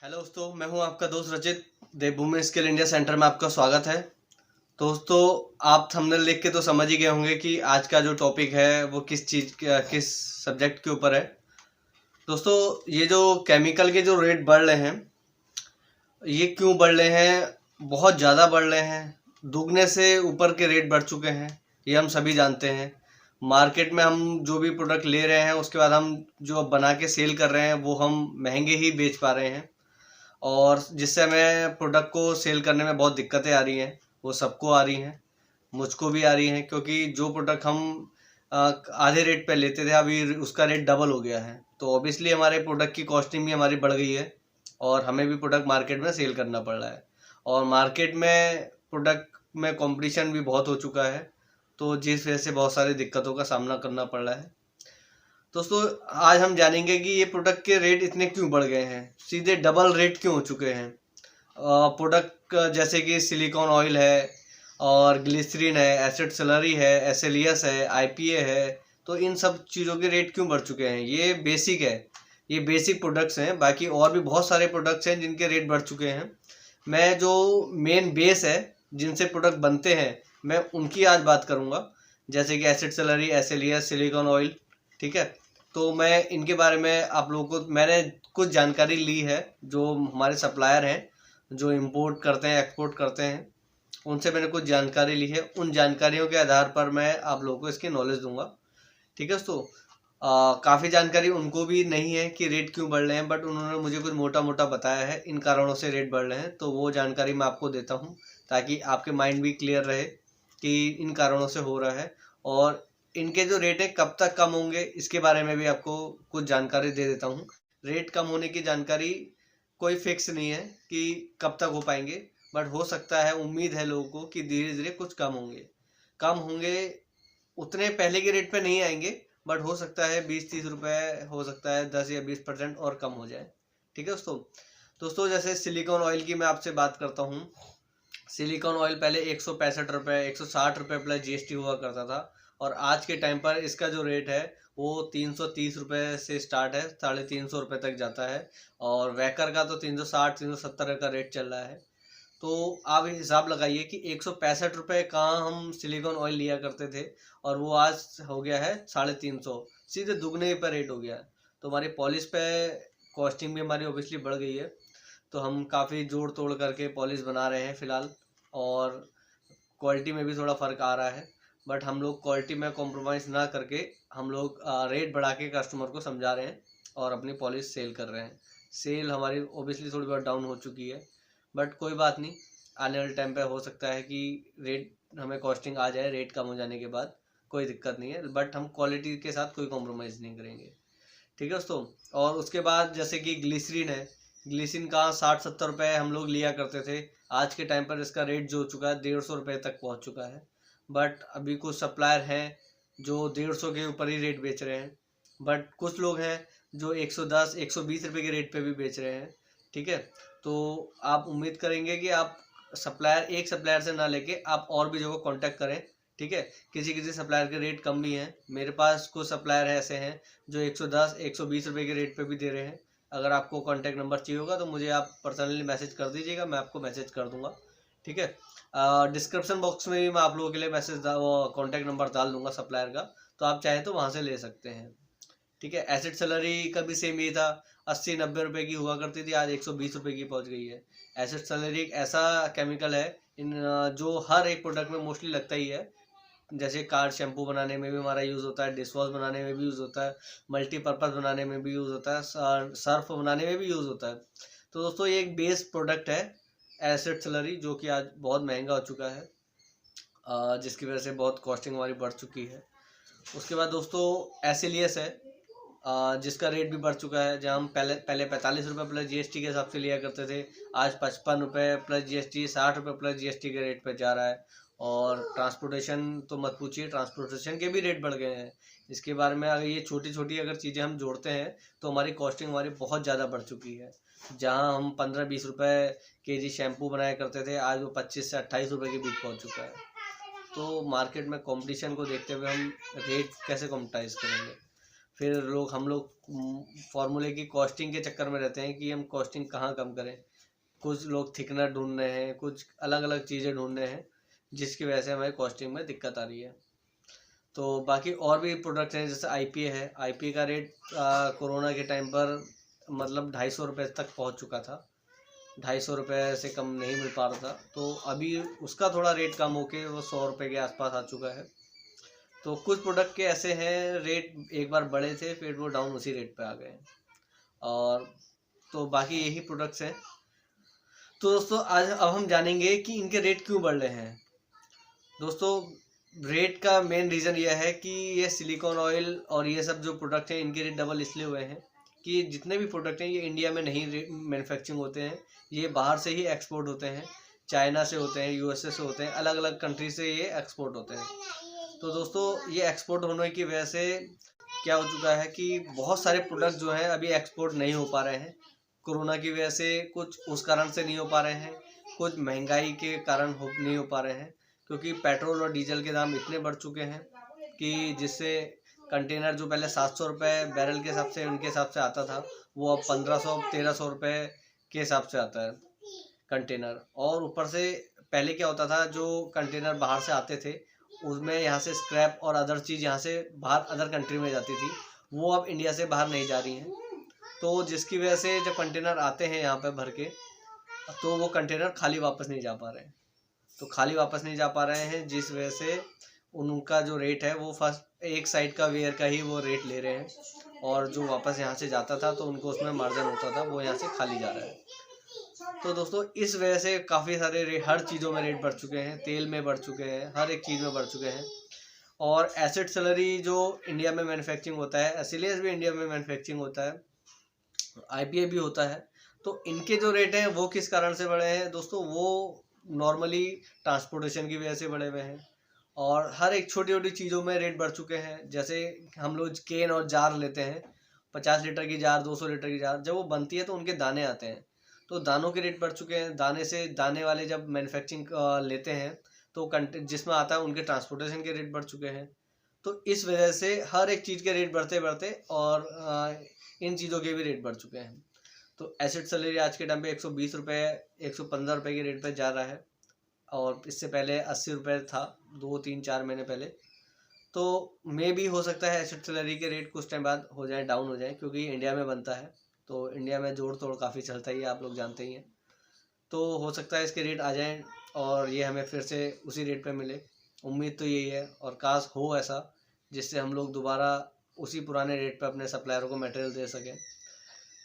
Hello दोस्तों, मैं हूं आपका दोस्त रचित। देवभूमि स्किल इंडिया सेंटर में आपका स्वागत है। दोस्तों, आप थंबनेल देख के तो समझ ही गए होंगे कि आज का जो टॉपिक है वो किस सब्जेक्ट के ऊपर है। दोस्तों, ये जो केमिकल के जो रेट बढ़ रहे हैं, ये क्यों बढ़ रहे हैं? बहुत ज़्यादा बढ़ रहे हैं, दुगने से ऊपर के रेट बढ़ चुके हैं, ये हम सभी जानते हैं। मार्केट में हम जो भी प्रोडक्ट ले रहे हैं, उसके बाद हम जो बना के सेल कर रहे हैं वो हम महंगे ही बेच पा रहे हैं, और जिससे हमें प्रोडक्ट को सेल करने में बहुत दिक्कतें आ रही हैं। वो सबको आ रही हैं, मुझको भी आ रही हैं, क्योंकि जो प्रोडक्ट हम आधे रेट पे लेते थे, अभी उसका रेट डबल हो गया है। तो ऑब्वियसली हमारे प्रोडक्ट की कॉस्टिंग भी हमारी बढ़ गई है, और हमें भी प्रोडक्ट मार्केट में सेल करना पड़ रहा है। और मार्केट में प्रोडक्ट में कंपटीशन भी बहुत हो चुका है, तो जिस वजह से बहुत सारी दिक्कतों का सामना करना पड़ रहा है। दोस्तों, आज हम जानेंगे कि ये प्रोडक्ट के रेट इतने क्यों बढ़ गए हैं, सीधे डबल रेट क्यों हो चुके हैं। प्रोडक्ट जैसे कि सिलिकॉन ऑयल है, और ग्लिसरीन है, एसिड सेलरी है, एसएलईएस है, आईपीए है। तो इन सब चीज़ों के रेट क्यों बढ़ चुके हैं? ये बेसिक है, ये बेसिक प्रोडक्ट्स हैं। बाकी और भी बहुत सारे प्रोडक्ट्स हैं जिनके रेट बढ़ चुके हैं। मैं जो मेन बेस है, जिनसे प्रोडक्ट बनते हैं, मैं उनकी आज बात करूँगा, जैसे कि एसिड सेलरी, एसएलईएस, सिलिकॉन ऑयल। ठीक है, तो मैं इनके बारे में आप लोगों को मैंने कुछ जानकारी ली है। जो हमारे सप्लायर हैं, जो इंपोर्ट करते हैं, एक्सपोर्ट करते हैं, उनसे मैंने कुछ जानकारी ली है। उन जानकारियों के आधार पर मैं आप लोगों को इसकी नॉलेज दूंगा। ठीक है दोस्तों, काफ़ी जानकारी उनको भी नहीं है कि रेट क्यों बढ़ रहे हैं, बट उन्होंने मुझे कुछ मोटा मोटा बताया है इन कारणों से रेट बढ़ रहे हैं। तो वो जानकारी मैं आपको देता हूँ, ताकि आपके माइंड भी क्लियर रहे कि इन कारणों से हो रहा है, और इनके जो रेट है कब तक कम होंगे, इसके बारे में भी आपको कुछ जानकारी दे देता हूँ। रेट कम होने की जानकारी कोई फिक्स नहीं है कि कब तक हो पाएंगे, बट हो सकता है, उम्मीद है लोगों को कि धीरे धीरे कुछ कम होंगे। उतने पहले के रेट पे नहीं आएंगे, बट हो सकता है 20-30 रुपए, हो सकता है 10 या 20% और कम हो जाए। ठीक है दोस्तों, जैसे सिलिकॉन ऑयल की मैं आपसे बात करता हूँ। सिलिकॉन ऑयल पहले 165 रुपये, 160 रुपये प्लस जीएसटी हुआ करता था, और आज के टाइम पर इसका जो रेट है वो 330 रुपये से स्टार्ट है, 350 रुपये तक जाता है। और वैकर का तो 360, 370 का रेट चल रहा है। तो आप हिसाब लगाइए कि 165 रुपये कहाँ हम सिलिकॉन ऑयल लिया करते थे, और वो आज हो गया है 350, सीधे दुगने पर रेट हो गया है। तो हमारी पॉलिश पे कॉस्टिंग भी हमारी ऑब्वियसली बढ़ गई है। तो हम काफ़ी जोड़ तोड़ करके पॉलिश बना रहे हैं फ़िलहाल, और क्वालिटी में भी थोड़ा फ़र्क आ रहा है। बट हम लोग क्वालिटी में कॉम्प्रोमाइज़ ना करके हम लोग रेट बढ़ा के कस्टमर को समझा रहे हैं, और अपनी पॉलिश सेल कर रहे हैं। सेल हमारी ओबियसली थोड़ी बहुत डाउन हो चुकी है, बट कोई बात नहीं। आने वाले टाइम पे हो सकता है कि रेट हमें कॉस्टिंग आ जाए, रेट कम हो जाने के बाद कोई दिक्कत नहीं है, बट हम क्वालिटी के साथ कोई कॉम्प्रोमाइज़ नहीं करेंगे। ठीक है दोस्तों, और उसके बाद जैसे कि ग्लिसरीन है। ग्लिसरीन का 60-70 रुपये हम लोग लिया करते थे, आज के टाइम पर इसका रेट जो हो चुका है 150 रुपये तक पहुंच चुका है। बट अभी कुछ सप्लायर हैं जो 150 के ऊपर ही रेट बेच रहे हैं, बट कुछ लोग हैं जो 110, 120 रुपये के रेट पे भी बेच रहे हैं। ठीक है, तो आप उम्मीद करेंगे कि आप एक सप्लायर से ना लेके आप और भी जगह कांटेक्ट करें। ठीक है, किसी किसी सप्लायर के रेट कम भी हैं। मेरे पास कुछ सप्लायर ऐसे हैं जो 110, 120 रुपये के रेट पे भी दे रहे हैं। अगर आपको कांटेक्ट नंबर चाहिए होगा तो मुझे आप पर्सनली मैसेज कर दीजिएगा, मैं आपको मैसेज कर दूंगा। ठीक है, डिस्क्रिप्शन बॉक्स में भी मैं आप लोगों के लिए कांटेक्ट नंबर डाल दूंगा सप्लायर का, तो आप चाहें तो वहाँ से ले सकते हैं। ठीक है, एसिड सैलरी का भी सेम ही था, 80-90 रुपये की हुआ करती थी, आज 120 रुपये की पहुंच गई है। एसिड सैलरी एक ऐसा केमिकल है जो हर एक प्रोडक्ट में मोस्टली लगता ही है। जैसे कार शैम्पू बनाने में भी हमारा यूज़ होता है, डिश वॉश बनाने में भी यूज़ होता है, मल्टीपर्पज़ बनाने में भी यूज़ होता है, सर्फ बनाने में भी यूज़ होता है। तो दोस्तों, ये एक बेस प्रोडक्ट है एसिड सैलरी, जो कि आज बहुत महंगा हो चुका है, जिसकी वजह से बहुत कॉस्टिंग हमारी बढ़ चुकी है। उसके बाद दोस्तों, एसएलईएस है, जिसका रेट भी बढ़ चुका है। जहाँ हम पहले 45 रुपये प्लस जीएसटी के हिसाब से लिया करते थे, आज 55 रुपये प्लस जीएसटी, 60 रुपये प्लस जीएसटी के रेट पे जा रहा है। और ट्रांसपोर्टेशन तो मत पूछिए, ट्रांसपोर्टेशन के भी रेट बढ़ गए हैं। इसके बारे में अगर ये छोटी छोटी अगर चीज़ें हम जोड़ते हैं तो हमारी कॉस्टिंग हमारी बहुत ज़्यादा बढ़ चुकी है। जहाँ हम 15-20 रुपये केजी शैम्पू बनाया करते थे, आज वो 25 से 28 रुपये के बीच पहुँच चुका है। तो मार्केट में कंपटीशन को देखते हुए हम रेट कैसे कॉम्पिटाइज़ करेंगे? फिर हम लोग फार्मूले की कॉस्टिंग के चक्कर में रहते हैं कि हम कॉस्टिंग कहाँ कम करें। कुछ लोग थिकनर ढूंढ रहे हैं, कुछ अलग अलग चीज़ें ढूंढ रहे हैं, जिसकी वजह से हमारी कॉस्टिंग में दिक्कत आ रही है। तो बाकी और भी प्रोडक्ट हैं, जैसे IPA है। IPA का रेट कोरोना के टाइम पर मतलब 250 रुपये तक पहुंच चुका था। 250 रुपये से कम नहीं मिल पा रहा था, तो अभी उसका थोड़ा रेट कम होके वो 100 रुपये के आसपास आ चुका है। तो कुछ प्रोडक्ट के ऐसे हैं, रेट एक बार बढ़े थे फिर वो डाउन उसी रेट पे आ गए हैं। और तो बाकी यही प्रोडक्ट्स हैं। तो दोस्तों आज अब हम जानेंगे कि इनके रेट क्यों बढ़ रहे हैं। दोस्तों रेट का मेन रीज़न यह है कि ये सिलिकॉन ऑयल और ये सब जो प्रोडक्ट हैं इनके रेट डबल इसलिए हुए हैं कि जितने भी प्रोडक्ट हैं ये इंडिया में नहीं मैन्युफैक्चरिंग होते हैं, ये बाहर से ही एक्सपोर्ट होते हैं। चाइना से होते हैं, USA से होते हैं, अलग अलग कंट्री से ये एक्सपोर्ट होते हैं। तो दोस्तों ये एक्सपोर्ट होने की वजह से क्या हो चुका है कि बहुत सारे प्रोडक्ट जो हैं अभी एक्सपोर्ट नहीं हो पा रहे हैं। कोरोना की वजह से कुछ उस कारण से नहीं हो पा रहे हैं, कुछ महंगाई के कारण नहीं हो पा रहे हैं, क्योंकि पेट्रोल और डीजल के दाम इतने बढ़ चुके हैं कि जिससे कंटेनर जो पहले 700 रुपये बैरल के हिसाब से उनके हिसाब से आता था, वो अब 1500-1300 रुपये के हिसाब से आता है कंटेनर। और ऊपर से पहले क्या होता था, जो कंटेनर बाहर से आते थे उसमें यहाँ से स्क्रैप और अदर चीज़ यहाँ से बाहर अदर कंट्री में जाती थी, वो अब इंडिया से बाहर नहीं जा रही हैं। तो जिसकी वजह से जब कंटेनर आते हैं यहाँ पे भर के, तो वो कंटेनर खाली वापस नहीं जा पा रहे हैं। तो खाली वापस नहीं जा पा रहे हैं, जिस वजह से उनका जो रेट है वो फर्स्ट एक साइड का वेयर का ही वो रेट ले रहे हैं, और जो वापस यहाँ से जाता था तो उनको उसमें मार्जिन होता था, वो यहाँ से खाली जा रहा है। तो दोस्तों इस वजह से काफ़ी सारे हर चीज़ों में रेट बढ़ चुके हैं, तेल में बढ़ चुके हैं, हर एक चीज़ में बढ़ चुके हैं। और एसिड सैलरी जो इंडिया में मैन्युफैक्चरिंग होता है, एसिलियस भी इंडिया में मैन्युफैक्चरिंग होता है, IPA भी होता है। तो इनके जो रेट हैं वो किस कारण से बढ़े हैं दोस्तों, वो नॉर्मली ट्रांसपोर्टेशन की वजह से बढ़े हुए हैं। और हर एक छोटी छोटी चीज़ों में रेट बढ़ चुके हैं। जैसे हम लोग केन और जार लेते हैं, 50 लीटर की जार, 200 लीटर की जार, जब वो बनती है तो उनके दाने आते हैं, तो दानों के रेट बढ़ चुके हैं। दाने वाले जब मैन्युफैक्चरिंग लेते हैं तो जिसमें आता है उनके ट्रांसपोर्टेशन के रेट बढ़ चुके हैं। तो इस वजह से हर एक चीज़ के रेट बढ़ते बढ़ते और इन चीज़ों के भी रेट बढ़ चुके हैं। तो एसिड सैलरी आज के टाइम पे 120 रुपये, 115 रुपये के रेट पे जा रहा है, और इससे पहले 80 रुपये था 2-3-4 महीने पहले। तो मे भी हो सकता है एसिड सैलरी के रेट कुछ टाइम बाद हो जाए, डाउन हो जाए, क्योंकि इंडिया में बनता है, तो इंडिया में जोड़ तोड़ काफ़ी चलता ही है, आप लोग जानते ही हैं। तो हो सकता है इसके रेट आ जाएं और ये हमें फिर से उसी रेट पे मिले। उम्मीद तो यही है, और काश हो ऐसा जिससे हम लोग दोबारा उसी पुराने रेट पे अपने सप्लायरों को मटेरियल दे सकें।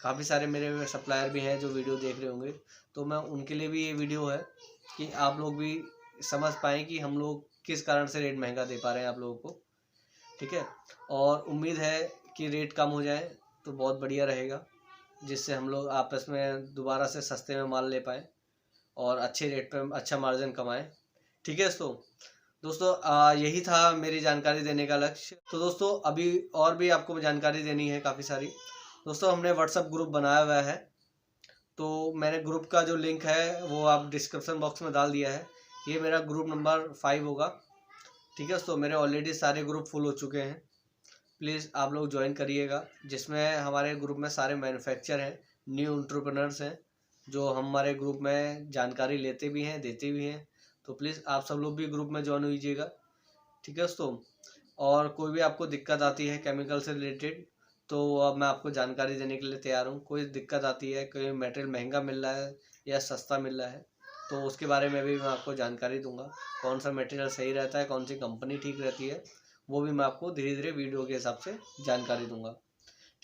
काफ़ी सारे मेरे सप्लायर भी हैं जो वीडियो देख रहे होंगे, तो मैं उनके लिए भी ये वीडियो है कि आप लोग भी समझ पाएँ कि हम लोग किस कारण से रेट महंगा दे पा रहे हैं आप लोगों को, ठीक है। और उम्मीद है कि रेट कम हो जाए तो बहुत बढ़िया रहेगा, जिससे हम लोग आपस में दोबारा से सस्ते में माल ले पाएँ और अच्छे रेट पे अच्छा मार्जिन कमाएं, ठीक है। दोस्तों यही था मेरी जानकारी देने का लक्ष्य। तो दोस्तों अभी और भी आपको जानकारी देनी है काफ़ी सारी। दोस्तों हमने व्हाट्सएप ग्रुप बनाया हुआ है, तो मैंने ग्रुप का जो लिंक है वो आप डिस्क्रिप्शन बॉक्स में डाल दिया है। ये मेरा ग्रुप नंबर 5 होगा, ठीक है। तो मेरे ऑलरेडी सारे ग्रुप फुल हो चुके हैं, प्लीज़ आप लोग ज्वाइन करिएगा, जिसमें हमारे ग्रुप में सारे मैन्युफैक्चर हैं, न्यू एंटरप्रेन्योर्स हैं, जो हमारे ग्रुप में जानकारी लेते भी हैं, देते भी हैं। तो प्लीज़ आप सब लोग भी ग्रुप में ज्वाइन कीजिएगा, ठीक है दोस्तों। और कोई भी आपको दिक्कत आती है केमिकल से रिलेटेड, तो अब मैं आपको जानकारी देने के लिए तैयार हूँ। कोई दिक्कत आती है, कोई मटेरियल महंगा मिल रहा है या सस्ता मिल रहा है, तो उसके बारे में भी मैं आपको जानकारी दूंगा। कौन सा मटेरियल सही रहता है, कौन सी कंपनी ठीक रहती है, वो भी मैं आपको धीरे धीरे वीडियो के हिसाब से जानकारी दूंगा,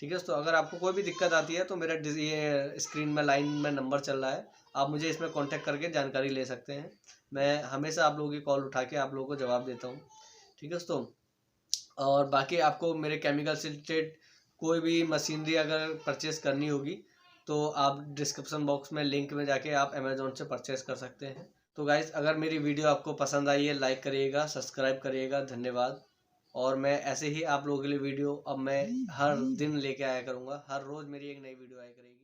ठीक है। तो अगर आपको कोई भी दिक्कत आती है तो मेरा ये स्क्रीन में लाइन में नंबर चल रहा है, आप मुझे इसमें कांटेक्ट करके जानकारी ले सकते हैं। मैं हमेशा आप लोगों की कॉल उठा के आप लोगों को जवाब देता हूँ, ठीक है दोस्तों। और बाकी आपको मेरे केमिकल से रिलेटेड कोई भी मशीनरी अगर परचेज़ करनी होगी तो आप डिस्क्रिप्शन बॉक्स में लिंक में जाके आप अमेज़ॉन से परचेज़ कर सकते हैं। तो गाइज़ अगर मेरी वीडियो आपको पसंद आई है, लाइक करिएगा, सब्सक्राइब करिएगा, धन्यवाद। और मैं ऐसे ही आप लोगों के लिए वीडियो अब मैं हर दिन लेके आया करूँगा, हर रोज़ मेरी एक नई वीडियो आया करेगी।